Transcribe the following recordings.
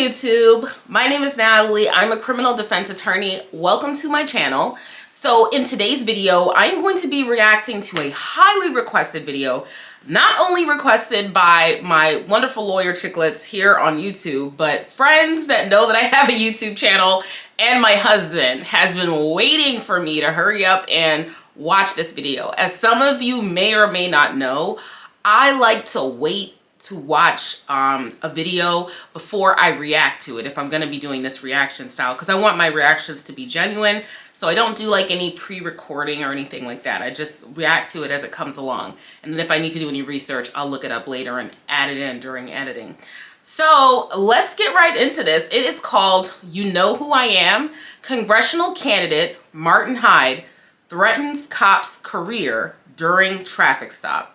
YouTube. My name is Natalie. I'm a criminal defense attorney. Welcome to my channel. So in today's video, I'm going to be reacting to a highly requested video, not only requested by my wonderful lawyer chicklets here on YouTube, but friends that know that I have a YouTube channel, and my husband has been waiting for me to hurry up and watch this video. As some of you may or may not know, I like to wait to watch a video before I react to it if I'm going to be doing this reaction style, because I want my reactions to be genuine. So I don't do like any pre-recording or anything like that. I just react to it as it comes along. And then if I need to do any research, I'll look it up later and add it in during editing. So let's get right into this. It is called You Know Who I Am. Congressional candidate Martin Hyde threatens cop's career during traffic stop.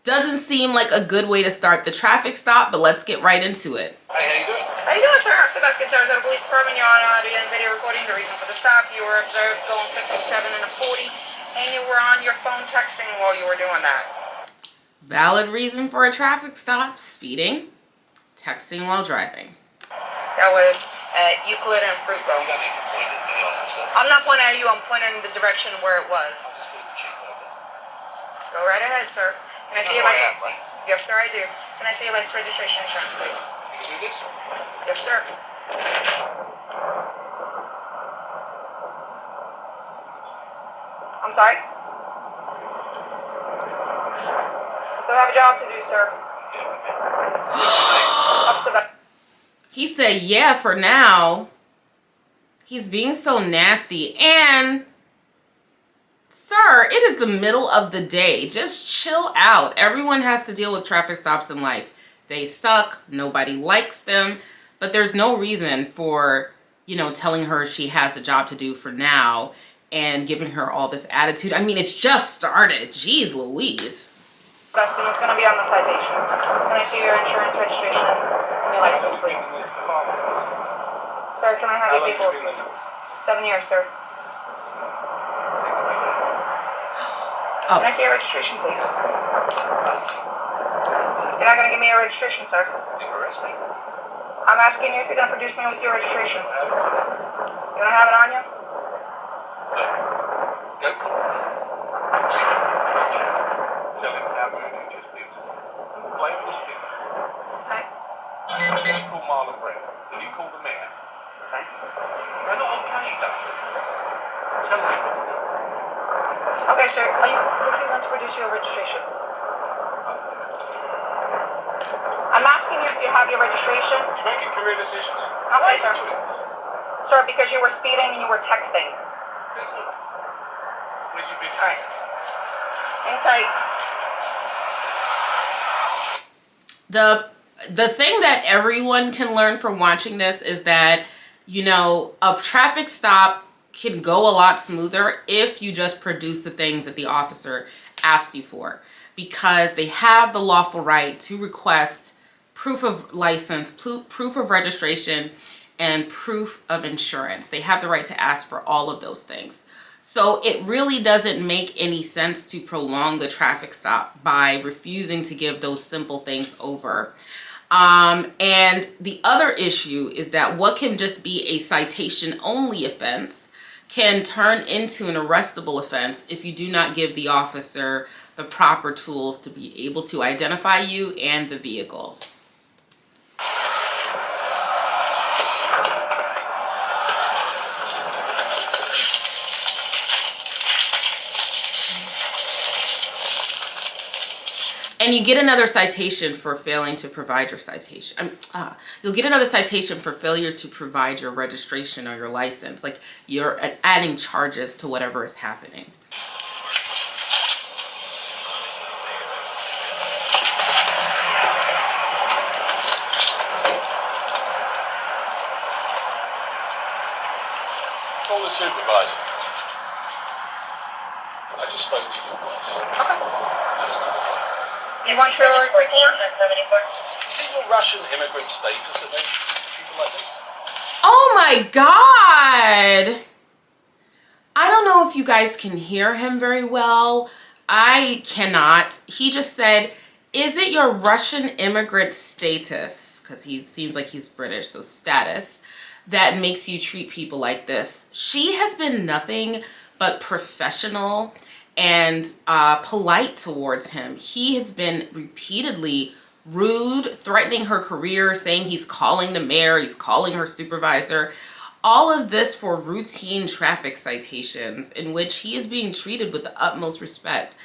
Doesn't seem like a good way to start the traffic stop, but let's get right into it. Hey, how you doing? How you doing, sir? I'm Sebastian Sarasota Police Department. You're on audio and video recording. The reason for the stop, you were observed going 57 and a 40, and you were on your phone texting while you were doing that. Valid reason for a traffic stop: speeding, texting while driving. That was at Euclid and Fruitville. You don't need to point at the officer. I'm not pointing at you. I'm pointing in the direction where it was. Just go to the chief, how's that? Go right ahead, sir. Can I see your license? Right? Yes, sir, I do. Can I see your license, registration, insurance, please? You can do this? Yes, sir. I'm sorry? I still have a job to do, sir. He said, yeah, for now. He's being so nasty. And, sir, it is the middle of the day. Just chill out. Everyone has to deal with traffic stops in life. They suck. Nobody likes them. But there's no reason for, telling her she has a job to do for now and giving her all this attitude. I mean, it's just started. Jeez Louise. That's what's going to be on the citation. Can I see your insurance, registration, and your license, please? Sir, can I have your paperwork, please? 7 years, sir. Oh. Can I see your registration, please? You're not going to give me your registration, sir. You arrest me? I'm asking you if you're going to produce me with your registration. You don't have it on you? Go call the chief of immigration. Tell him how good you just lived. Blame this people. Okay. Then you call Marlon Brown. Then you call the mayor. Okay. They're not okay, though. Tell me what to do. Okay, sir. Are you refusing to produce your registration? I'm asking you if you have your registration. You're making career decisions. Okay, sir. Sir, because you were speeding and you were texting. Since when? Where's your video? Alright. Hang tight. The thing that everyone can learn from watching this is that, a traffic stop can go a lot smoother if you just produce the things that the officer asks you for, because they have the lawful right to request proof of license, proof of registration, and proof of insurance. They have the right to ask for all of those things. So it really doesn't make any sense to prolong the traffic stop by refusing to give those simple things over. And the other issue is that what can just be a citation only offense can turn into an arrestable offense if you do not give the officer the proper tools to be able to identify you and the vehicle. And you get another citation for failing to provide your citation. You'll get another citation for failure to provide your registration or your license. Like, you're adding charges to whatever is happening. Call the supervisor. I just spoke to your boss. Okay. That's not okay. You want your paperwork? Is it your Russian immigrant status that makes people like this? Oh my God! I don't know if you guys can hear him very well. I cannot. He just said, Is it your Russian immigrant status, because he seems like he's British, so status, that makes you treat people like this? She has been nothing but professional and polite towards him. He has been repeatedly rude, threatening her career, saying he's calling the mayor, he's calling her supervisor. All of this for routine traffic citations in which he is being treated with the utmost respect.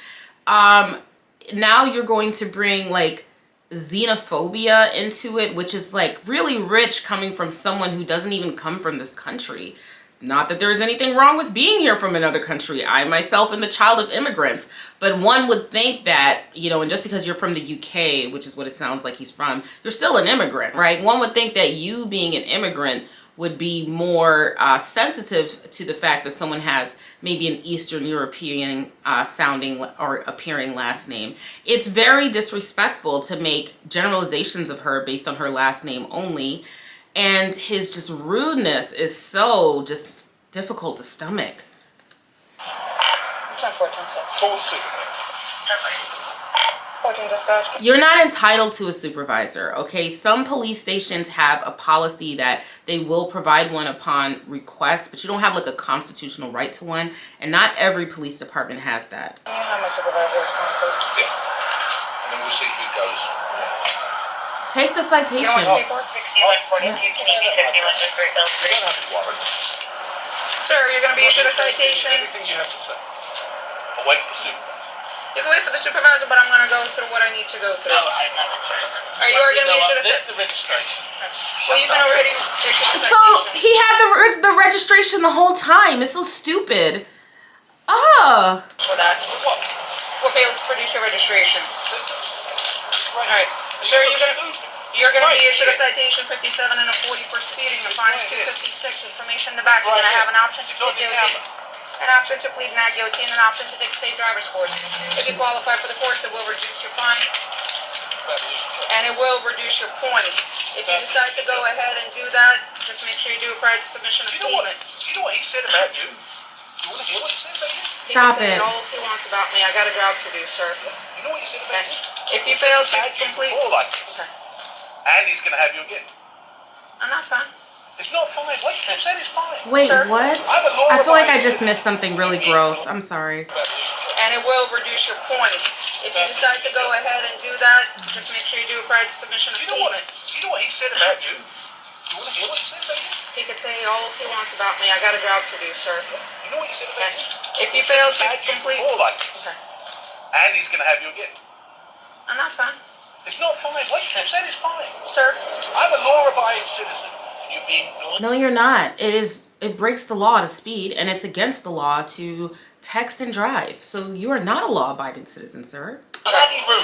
Now you're going to bring like xenophobia into it, which is like really rich coming from someone who doesn't even come from this country. Not that there's anything wrong with being here from another country. I myself am the child of immigrants, but one would think that, you know, and just because you're from the UK, which is what it sounds like he's from, you're still an immigrant, right? One would think that you being an immigrant would be more sensitive to the fact that someone has maybe an Eastern European sounding or appearing last name. It's very disrespectful to make generalizations of her based on her last name only. And his just rudeness is so just difficult to stomach. It's on 14-6. 14 dispatch. You're not entitled to a supervisor, okay? Some police stations have a policy that they will provide one upon request, but you don't have like a constitutional right to one, and not every police department has that. Can you have my supervisor respond, please? Yeah. And then we'll see who goes. Take the citation. You know what's paperwork? 6142 to 51 for L3. You don't have to worry. Sir, you're going to be issued a citation. Anything you have to say. I'll wait for the supervisor. You can wait for the supervisor, but I'm going to go through what I need to go through. No, I'm not interested. Are you already going to be issued a This is citation? the registration. Well, you can already issue a So citation. he had the registration the whole time. It's so stupid. Oh. For that. What? For failing to produce your registration. Right. Alright. Sir, you're going to be issued a Right. citation 57 and a 40 for speeding. The fine is Right. 256. Information in the back. You're Right. going to have an option to It's on plead the guilty. camera. An option to plead not guilty and an option to take a safe driver's course. If you qualify for the course, it will reduce your fine and it will reduce your points. If you decide to go ahead and do that, just make sure you do it prior to submission of You know what? payment. You know what he said about you? You want to hear what he said about you? He Stop can say it. all he wants about me. I got a job to do, sir. You know what he said about you? If you fail to Had you complete, before like this. okay, And he's going to have you again. and that's fine. It's not fine. What you said is fine. Wait, Sir? what? I'm a law I feel like I abiding just citizen. missed something really gross. I'm sorry. And it will reduce your points. If you decide to go ahead and do that, just make sure you do it prior to submission of You know what? payment. You know what he said about you? You want to hear what he said about you? He can say all he wants about me. I got a job to do, sir. You know what he said Okay. about you? If you fail to Had you complete, before like this. okay, And he's going to have you again. and that's fine, It's not fine. What you said is fine. sir. I'm a law-abiding citizen. You being No, you're not. It breaks the law to speed, and it's against the law to text and drive. So you are not a law-abiding citizen, sir. bloody rude.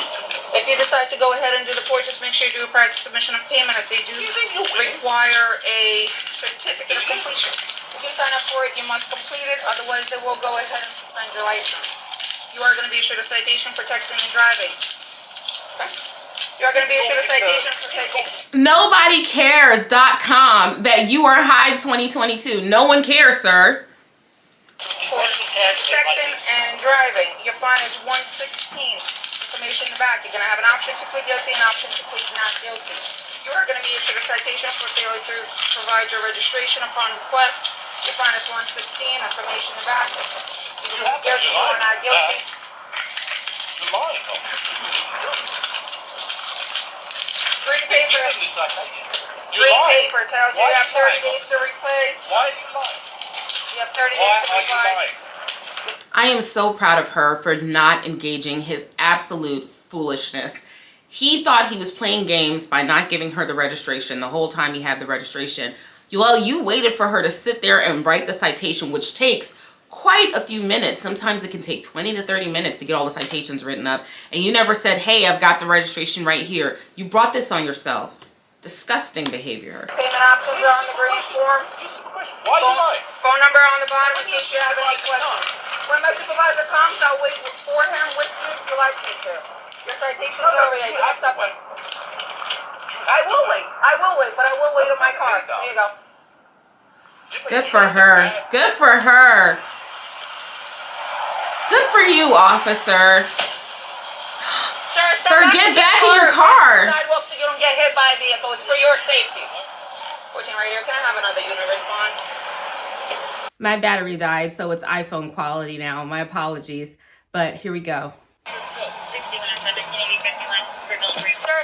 If you decide to go ahead and do the course, just make sure you do it prior to submission of payment, as they do You think you'll win? require a certificate of completion. If you sign up for it, you must complete it, otherwise they will go ahead and suspend your license. You are going to be issued a citation for texting and driving. Okay? You are going to be issued a citation for taking. NobodyCares.com that you are Hyde 2022. No one cares, sir. For texting and driving, your fine is 116. Information in the back. You're going to have an option to plead guilty and an option to plead not guilty. You are going to be issued a citation for failure to provide your registration upon request. Your fine is 116. Information in the back. You can plead guilty or not guilty. You're lying. Free paper. Give him the citation. You're Free lying. paper tells you Why you are have you 30 lying? days to repay. Why are you lying? You have 30 Why days to are you reply. lying? I am so proud of her for not engaging his absolute foolishness. He thought he was playing games by not giving her the registration the whole time he had the registration. Well, you waited for her to sit there and write the citation, which takes quite a few minutes. Sometimes it can take 20 to 30 minutes to get all the citations written up. And you never said, hey, I've got the registration right here. You brought this on yourself. Disgusting behavior. Payment options are on the green form. This is the question. Why are you lying? Phone number on the bottom in case you have any questions. When my supervisor comes, I'll wait for him with you if you like me to. Your citation is over there. You can accept it. I will wait. I will wait, but I will wait on my car. There you go. Good for her. Good for her. Good for you, officer. Sir, Sir, get back in your car. Sidewalk so you don't get hit by a vehicle. It's for your safety. 14 right here. Can I have another unit respond? My battery died, so it's iPhone quality now. My apologies, but here we go. Sir,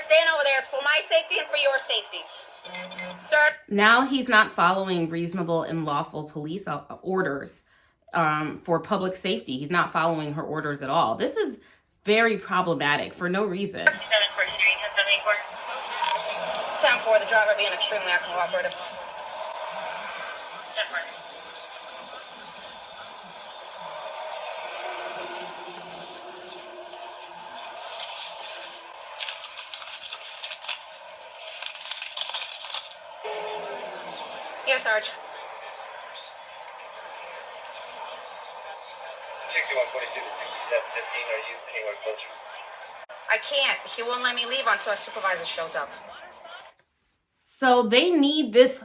stand over there. It's for my safety and for your safety. Sir. Now he's not following reasonable and lawful police orders for public safety. He's not following her orders at all. This is very problematic for no reason. 10-4, the driver being extremely uncooperative. Yes, Sarge. I can't. He won't let me leave until a supervisor shows up. So they need this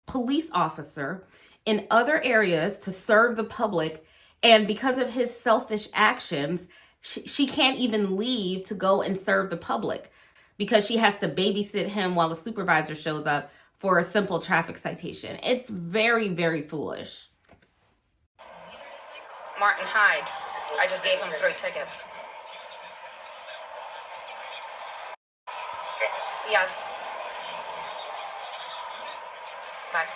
police officer in other areas to serve the public, and because of his selfish actions, she can't even leave to go and serve the public because she has to babysit him while the supervisor shows up for a simple traffic citation. It's very, very foolish. Martin Hyde. I just gave him 3 tickets. Yes. Bye.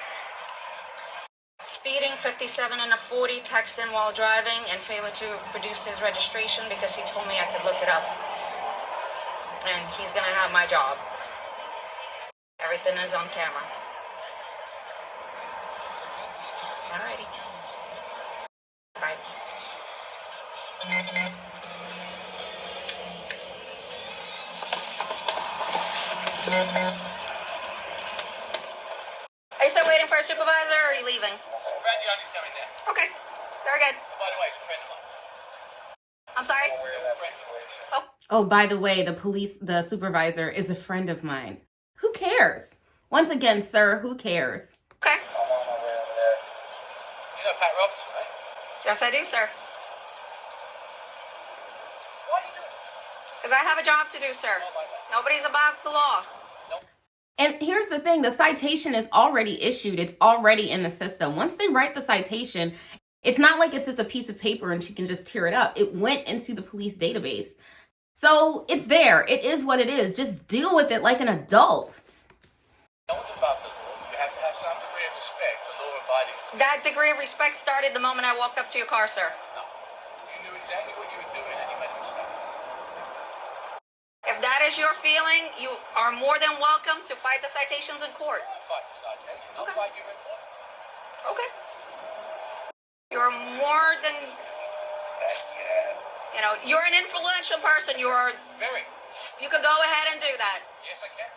Speeding 57 and a 40, texting while driving, and failure to produce his registration because he told me I could look it up. And he's gonna have my job. Everything is on camera. Alrighty. Bye. Are you still waiting for a supervisor, or are you leaving? Randy's coming there. Okay. Very good. By the way, a friend of mine. I'm sorry? Oh. Oh, by the way, the supervisor is a friend of mine. Who cares? Once again, sir, who cares? Okay. You know Pat Robertson, right? Yes, I do, sir. Why are you doing it? Because I have a job to do, sir. Nobody's above the law. And here's the thing, the citation is already issued. It's already in the system. Once they write the citation, it's not like it's just a piece of paper and she can just tear it up. It went into the police database. So it's there. It is what it is. Just deal with it like an adult. No one's above the law. You have to have some degree of respect for law-abiding. That degree of respect started the moment I walked up to your car, sir. No. You knew exactly what you were doing and you made a mistake. If that is your feeling, you are more than welcome to fight the citations in court. I'll fight the citation. I'll Okay. fight your employment. Okay. You're more than, you know, you're an influential person. Very. You could go ahead and do that. Yes, I can.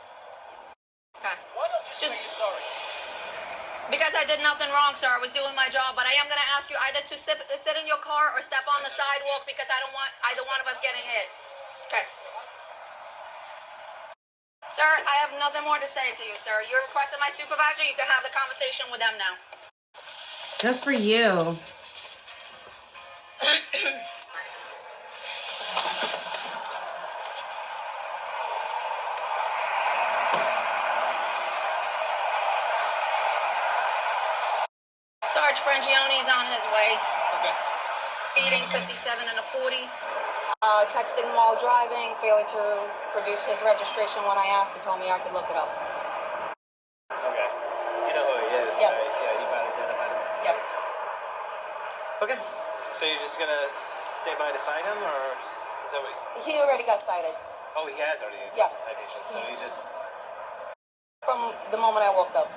Okay. Why not just say you're sorry? Because I did nothing wrong, sir. I was doing my job, but I am going to ask you either to sit in your car or step on the sidewalk because I don't want either one of us getting hit. Okay. Sir, I have nothing more to say to you, sir. You requested my supervisor. You can have the conversation with them now. Good for you. Sarge Frangione's on his way. Okay. Speeding 57 and a 40. Texting while driving. Failing to produce his registration when I asked. He told me I could look it up. Okay. You know who he is, Yes. right? Yeah, you found identified him. Yes. Okay. So you're just gonna stay by to sign him, or is that what? He already got cited. Oh, he has already Yeah. got the citation. So you just From the moment I woke up.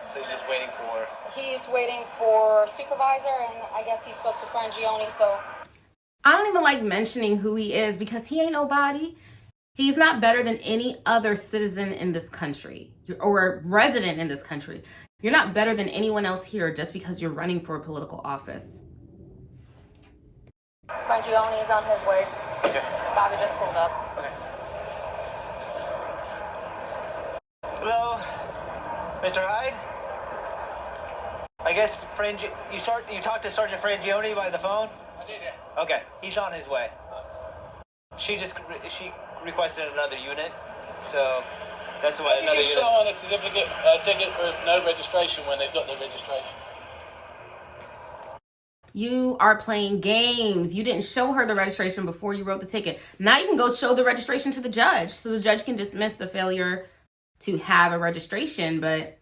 so you're just waiting for. He's waiting for supervisor, and I guess he spoke to Frangione, so... I don't even like mentioning who he is because he ain't nobody. He's not better than any other citizen in this country or resident in this country. You're not better than anyone else here just because you're running for a political office. Frangione is on his way. Okay. Bobby just pulled up. Okay. Hello, Mr. Hyde. I guess you talked to Sergeant Frangione by the phone. I did, yeah. Okay, he's on his way. She requested another unit, so that's why another unit. Someone a certificate, ticket for no registration when they've got their registration. You are playing games. You didn't show her the registration before you wrote the ticket. Now you can go show the registration to the judge, so the judge can dismiss the failure to have a registration. But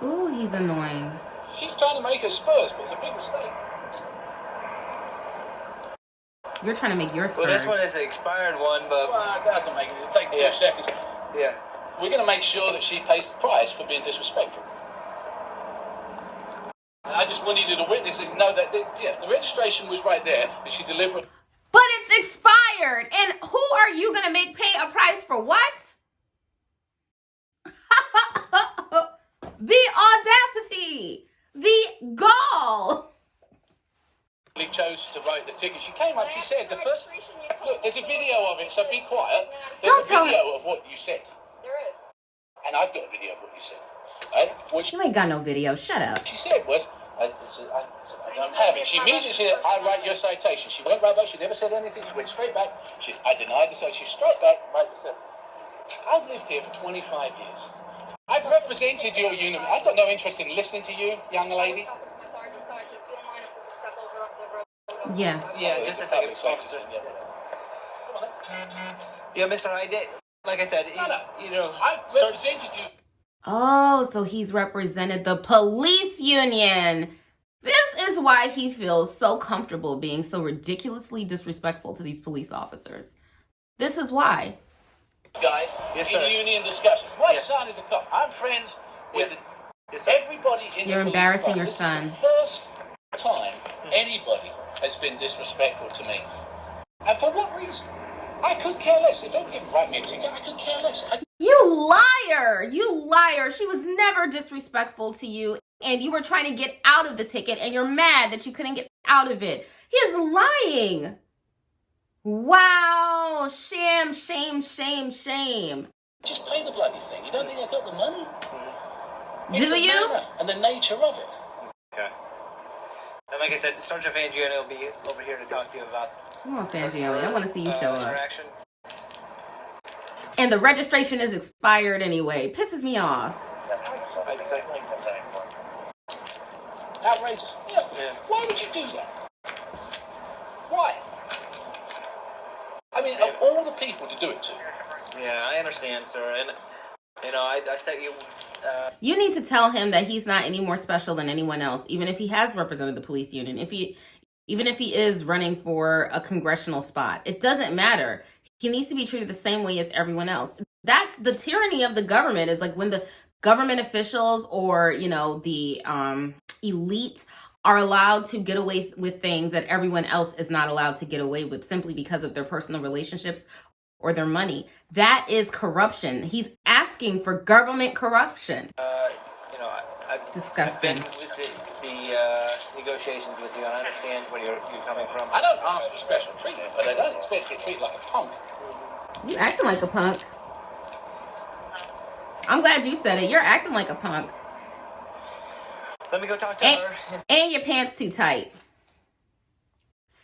ooh, he's annoying. She's trying to make her Spurs, but it's a big mistake. You're trying to make your Spurs. Well, this one is an expired one, but Well, that doesn't make it. It'll take 2 seconds. yeah. We're going to make sure that she pays the price for being disrespectful. I just wanted you to witness it, know that the registration was right there, and she delivered. But it's expired. And who are you going to make pay a price for what? The audacity. The gall. She chose to write the ticket. She came up, she said, the first... Look, there's a video of it, so be quiet. There's a video of what you said. There is. And I've got a video of what you said. Right? What You ain't got no video. Shut up. she said was, I don't have it. She immediately said, I write your citation. She went right back. She never said anything. She went straight back. I denied the citation. She straight back, right the citation. I've lived here for 25 years. I've represented your union. I've got no interest in listening to you, young lady. Yeah. Yeah, just a second, officer. Yeah, Mr. Hyde, like I said, you know, I've represented you. Oh, so he's represented the police union. This is why he feels so comfortable being so ridiculously disrespectful to these police officers. This is why. Guys, Yes, in sir. union discussions. My Yes. son is a cop. I'm friends with Yes, sir. everybody in You're the police embarrassing your department. son. This is the first time anybody has been disrespectful to me. And for what reason? I could care less. If they were giving right me a ticket, I could care less. You liar! You liar! She was never disrespectful to you, and you were trying to get out of the ticket, and you're mad that you couldn't get out of it. He is lying. Wow! Shame, shame, shame, shame. Just pay the bloody thing. You don't think I got the money? Do the you? manner and the nature of it. Okay. And like I said, Sergeant Fangione will be over here to talk to you about Come on, Fangione. I want to see you show up. interaction. And the registration is expired anyway. Pisses me off. Outrageous. Yeah. Why would you do that? Why? I mean, of all the people to do it to. Yeah, I understand, sir. And, you know, I set you... You need to tell him that he's not any more special than anyone else, even if he has represented the police union. Even if he is running for a congressional spot, it doesn't matter. He needs to be treated the same way as everyone else. That's the tyranny of the government, is like when the government officials or, you know, the elite are allowed to get away with things that everyone else is not allowed to get away with simply because of their personal relationships or their money. That is corruption. He's asking for government corruption. you know, I've Disgusting. been with the negotiations with you, and I understand where you're coming from. I don't ask for special treatment, but I don't expect to get treated like a punk. You acting like a punk. I'm glad you said it. You're acting like a punk. Let me go talk to her. And your pants too tight,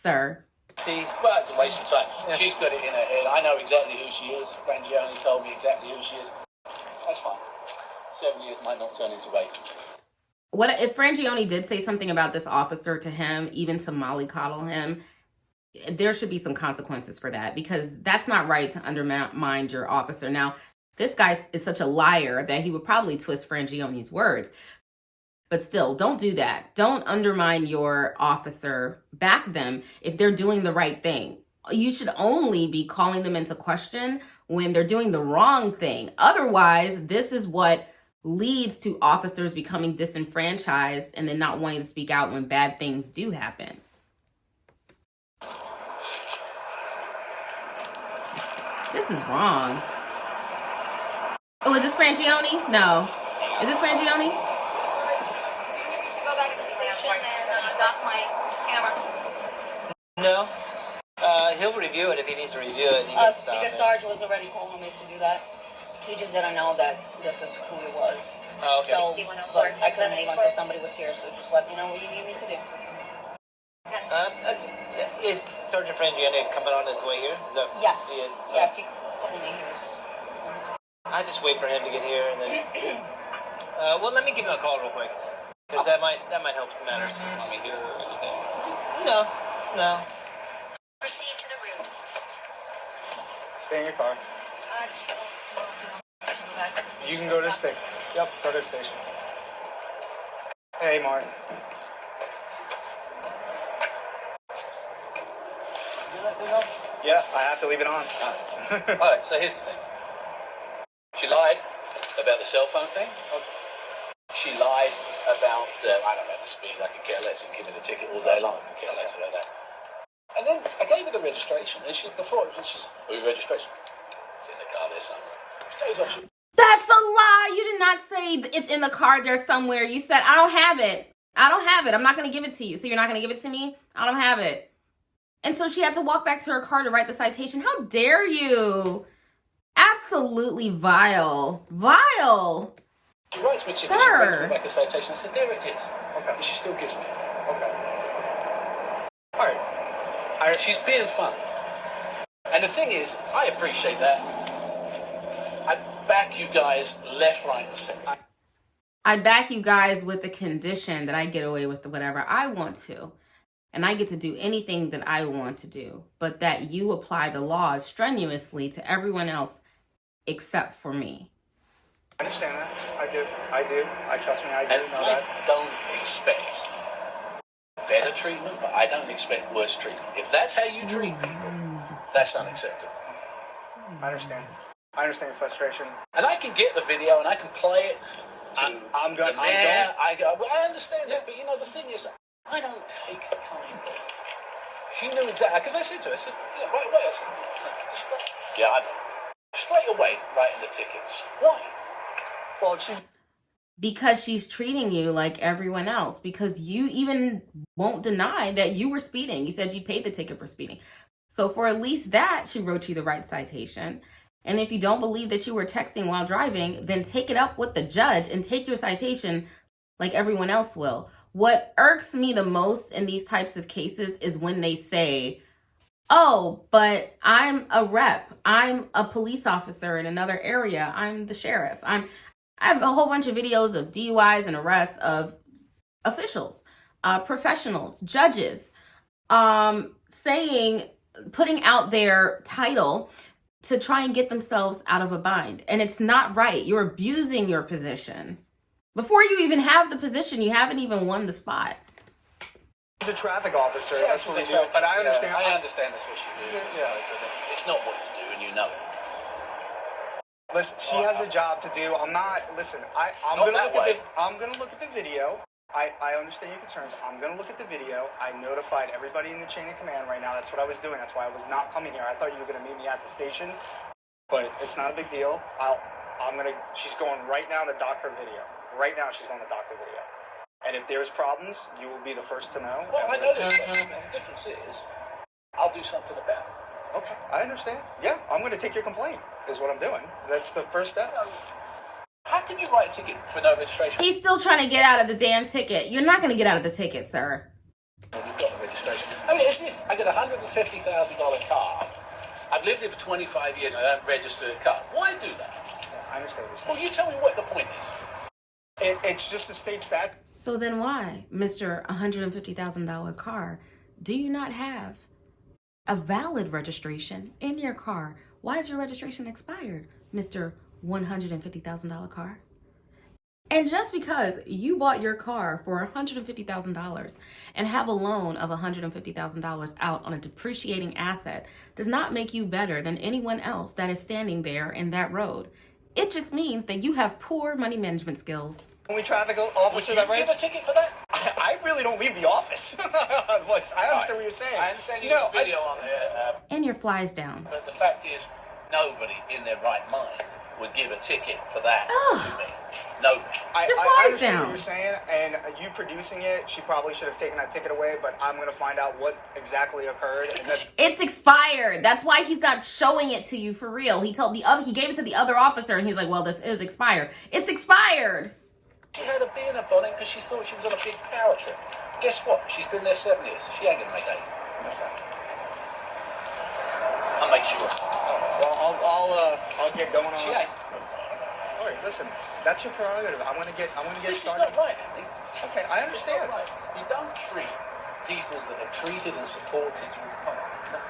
sir. See, Well, it's a waste of time. She's got it in her head. I know exactly who she is. Frangione told me exactly who she is. That's fine. 7 years might not turn into 8. What if Frangione did say something about this officer to him, even to mollycoddle him? There should be some consequences for that, because that's not right to undermine your officer. Now, this guy is such a liar that he would probably twist Frangione's words. But still, don't do that. Don't undermine your officer. Back them if they're doing the right thing. You should only be calling them into question when they're doing the wrong thing. Otherwise, this is what leads to officers becoming disenfranchised and then not wanting to speak out when bad things do happen. This is wrong. Oh, is this Frangione? No. Is this Frangione? no. He'll review it if he needs to review it. Because Sarge was already calling me to do that. He just didn't know that this is who it was. Oh, okay. So, but I couldn't leave until somebody was here, so just let me know what you need me to do. Is Sergeant Frangiani coming on his way here? Is that, Yes. He is? Yes, he told me he was. I just wait for him to get here and then. Well, let me give him a call real quick, because that might help matters. Want me here or anything? No. Proceed to the route. Stay in your car. Just to go back to the station. You can go to the station. Yep, go to the station. Hey, Martin. Yeah, I have to leave it on. Alright, so here's the thing. She lied about the cell phone thing. She lied about I don't know, the speed. I could care less and give me the ticket all day long. I could care less about that. And then I gave her the registration, and she's your registration? It's in the car there somewhere. She goes off. That's a lie. You did not say it's in the car there somewhere. You said, I don't have it. I don't have it. I'm not going to give it to you. So you're not going to give it to me? I don't have it. And so she had to walk back to her car to write the citation. How dare you? Absolutely vile. Vile. She writes me a ticket. She writes me back a citation. I said, there it is. Okay. And she still gives me it. Okay. All right. She's being funny. And the thing is, I appreciate that. I back you guys left, right, and center. I back you guys with the condition that I get away with whatever I want to. And I get to do anything that I want to do. But that you apply the laws strenuously to everyone else except for me. I understand that. I do. Trust me, I do And know I that. don't expect better treatment, but I don't expect worse treatment. If that's how you treat people, that's unacceptable. I understand. I understand your frustration. And I can get the video and I can play it to I'm the going. mayor. I understand that, but you know, the thing is, I don't take kind. She knew exactly, because I said to her, I said, yeah, right away, I said, yeah, I know. Straight away, writing the tickets. Why? Well, she's. Because she's treating you like everyone else. Because you even won't deny that you were speeding. You said you paid the ticket for speeding. So for at least that, she wrote you the right citation. And if you don't believe that you were texting while driving, then take it up with the judge and take your citation like everyone else will. What irks me the most in these types of cases is when they say, oh, but I'm a rep. I'm a police officer in another area. I'm the sheriff. I have a whole bunch of videos of DUIs and arrests of officials, professionals, judges, putting out their title to try and get themselves out of a bind. And it's not right. You're abusing your position. Before you even have the position, you haven't even won the spot. She's a traffic officer. Yeah, That's what we do. But I understand. I understand that's what she do. Yeah. It's not what you do, and you know it. Listen, she has a job to do. I'm not. Listen, I'm Not gonna that look way. I'm gonna look at the video. I understand your concerns. I'm gonna look at the video. I notified everybody in the chain of command right now. That's what I was doing. That's why I was not coming here. I thought you were gonna meet me at the station, but it's not a big deal. She's going right now to dock her video. Right now, she's going to dock the video. And if there's problems, you will be the first to know. Well, I know there's problems. The difference is, I'll do something about it. Okay, I understand. Yeah, I'm going to take your complaint, is what I'm doing. That's the first step. How can you write a ticket for no registration? He's still trying to get out of the damn ticket. You're not going to get out of the ticket, sir. You've got the registration. I mean, as if I get a $150,000 car. I've lived here for 25 years and I don't register a car. Why do that? Yeah, I understand what you're Well, saying. you tell me what the point is. It's just a state statute. So then why, Mr. $150,000 car, do you not have a valid registration in your car? Why is your registration expired, Mr. $150,000 car? And just because you bought your car for $150,000 and have a loan of $150,000 out on a depreciating asset does not make you better than anyone else that is standing there in that road. It just means that you have poor money management skills. Only traffic Would officer you that give writes. a ticket for that? I really don't leave the office. I understand what you're saying. I understand you got a video on there, And your flies down. but the fact is, nobody in their right mind would give a ticket for that to me. Nobody. Your I flies understand down. what you're saying, and you producing it, she probably should have taken that ticket away, but I'm going to find out what exactly occurred. And that's, It's expired. That's why he's not showing it to you for real. He gave it to the other officer and he's like, well, this is expired. It's expired. She had a bee in her bonnet because she thought she was on a big power trip. Guess what? She's been there 7 years. She ain't going to make 8. I'll make sure. Well, I'll get going on. She ain't. All right, listen, that's your prerogative. I want to get This started. is not right, Andy. Okay, I understand. Right. You don't treat people that have treated and supported you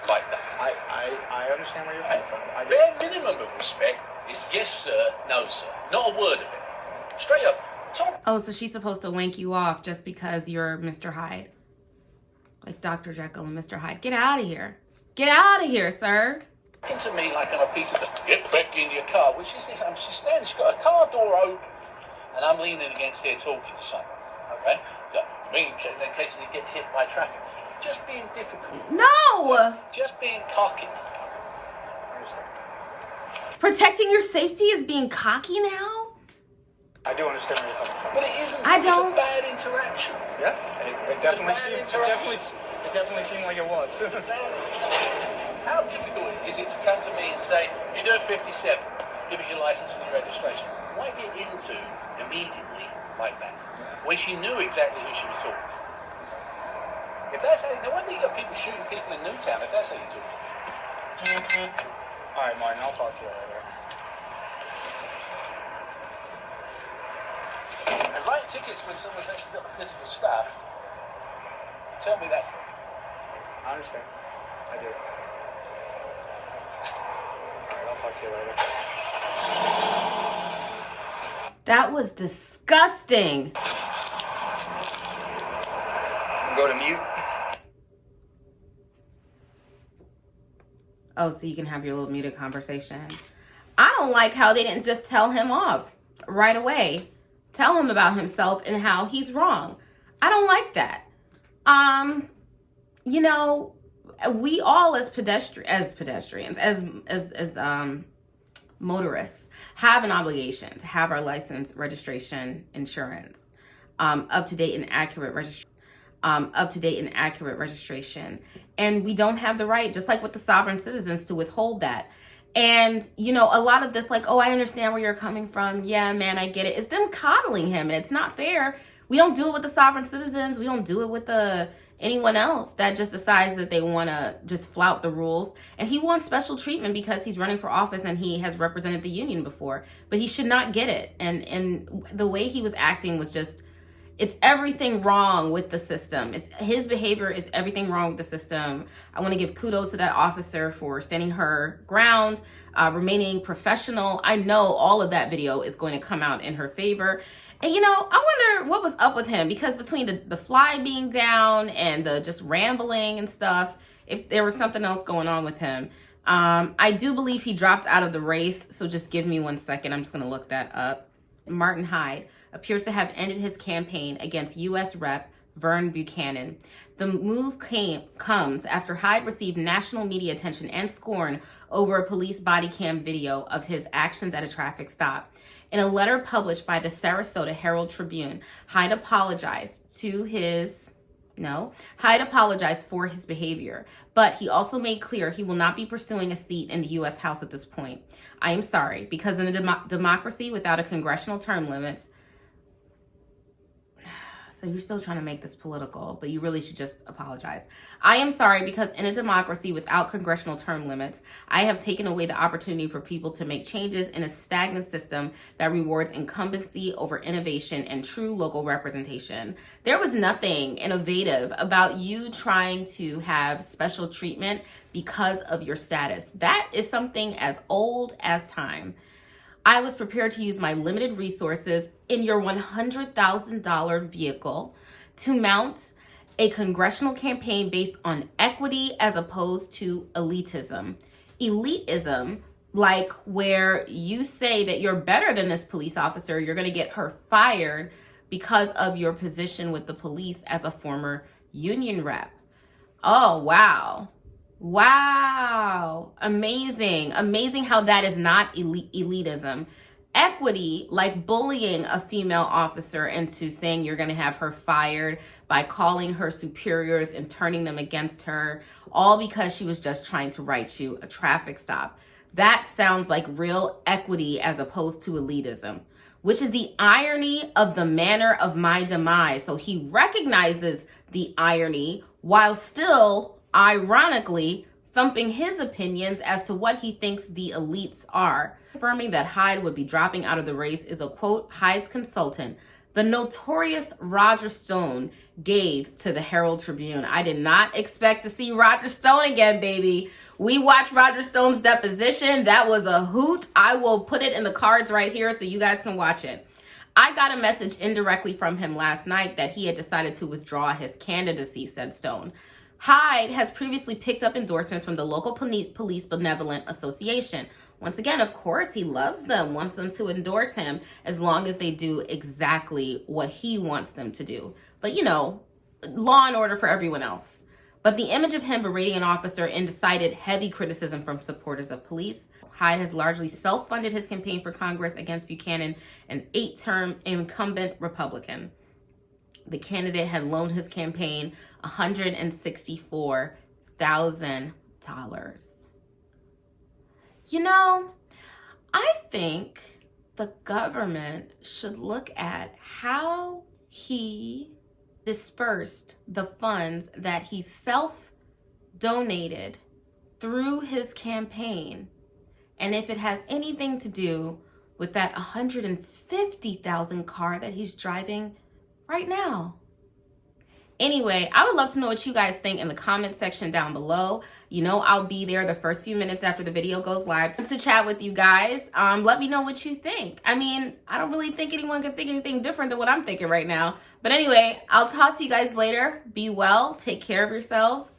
like that. I understand where you're coming from. I do. Bare minimum of respect is yes sir, no sir. Not a word of it. Straight up. Talk Oh, so she's supposed to wank you off just because you're Mr. Hyde. Like Dr. Jekyll and Mr. Hyde. Get out of here. Get out of here, sir. to me like on a piece of get back in your car. Which is this? She's standing, she's got a car door open, and I'm leaning against here talking to someone. Okay? So, in case you get hit by traffic. Just being difficult. No! Just being cocky. Protecting your safety is being cocky now? I do understand where you're coming from. But it isn't. I don't. It's a bad interaction. Yeah, it definitely seemed. It definitely seemed like it was. How difficult is it to come to me and say, you're doing 57, give us your license and your registration? Why get into immediately like that when she knew exactly who she was talking to? If that's how, no wonder you got people shooting people in Newtown if that's how you talk to people. All right, Martin, I'll talk to you later. And writing tickets when someone's actually got the physical stuff, tell me that's I understand. I do. All right, I'll talk to you later. That was disgusting. Go to mute. Oh, so you can have your little muted conversation. I don't like how they didn't just tell him off right away. Tell him about himself and how he's wrong. I don't like that. You know, we all as pedestrians, as motorists, have an obligation to have our license, registration, insurance, up to date and accurate registration. And we don't have the right, just like with the sovereign citizens, to withhold that. And, you know, a lot of this, like, oh, I understand where you're coming from. Yeah, man, I get it. It's them coddling him, and it's not fair. We don't do it with the sovereign citizens. We don't do it with anyone else that just decides that they want to just flout the rules. And he wants special treatment because he's running for office and he has represented the union before. But he should not get it. And the way he was acting was just, it's everything wrong with the system. His behavior is everything wrong with the system. I want to give kudos to that officer for standing her ground, remaining professional. I know all of that video is going to come out in her favor. And, you know, I wonder what was up with him, because between the fly being down and the just rambling and stuff, if there was something else going on with him. I do believe he dropped out of the race. So just give me 1 second. I'm just going to look that up. Martin Hyde appears to have ended his campaign against U.S. Rep. Vern Buchanan. The move comes after Hyde received national media attention and scorn over a police body cam video of his actions at a traffic stop. In a letter published by the Sarasota Herald Tribune, Hyde apologized for his behavior, but he also made clear he will not be pursuing a seat in the U.S. House at this point. I am sorry, because in a democracy without a congressional term limits, so you're still trying to make this political, but you really should just apologize. I am sorry, because in a democracy without congressional term limits, I have taken away the opportunity for people to make changes in a stagnant system that rewards incumbency over innovation and true local representation. There was nothing innovative about you trying to have special treatment because of your status. That is something as old as time. I was prepared to use my limited resources in your $100,000 vehicle to mount a congressional campaign based on equity as opposed to elitism. Elitism, like where you say that you're better than this police officer, you're going to get her fired because of your position with the police as a former union rep. Oh, wow. Wow. Amazing. Amazing how that is not elitism. Equity, like bullying a female officer into saying you're going to have her fired by calling her superiors and turning them against her, all because she was just trying to write you a traffic stop. That sounds like real equity as opposed to elitism, which is the irony of the manner of my demise. So he recognizes the irony while still ironically thumping his opinions as to what he thinks the elites are. Confirming that Hyde would be dropping out of the race is a quote Hyde's consultant, the notorious Roger Stone, gave to the Herald Tribune. I did not expect to see Roger Stone again, baby. We watched Roger Stone's deposition. That was a hoot. I will put it in the cards right here so you guys can watch it. I got a message indirectly from him last night that he had decided to withdraw his candidacy, said Stone. Hyde has previously picked up endorsements from the local police benevolent association. Once again, of course, he loves them, wants them to endorse him as long as they do exactly what he wants them to do. But, you know, law and order for everyone else. But the image of him berating an officer incited heavy criticism from supporters of police. Hyde has largely self-funded his campaign for Congress against Buchanan, an 8-term incumbent Republican. The candidate had loaned his campaign $164,000. You know, I think the government should look at how he dispersed the funds that he self-donated through his campaign, and if it has anything to do with that $150,000 car that he's driving right now. Anyway, I would love to know what you guys think in the comment section down below. You know, I'll be there the first few minutes after the video goes live to chat with you guys. Let me know what you think. I mean, I don't really think anyone can think anything different than what I'm thinking right now. But anyway, I'll talk to you guys later. Be well. Take care of yourselves.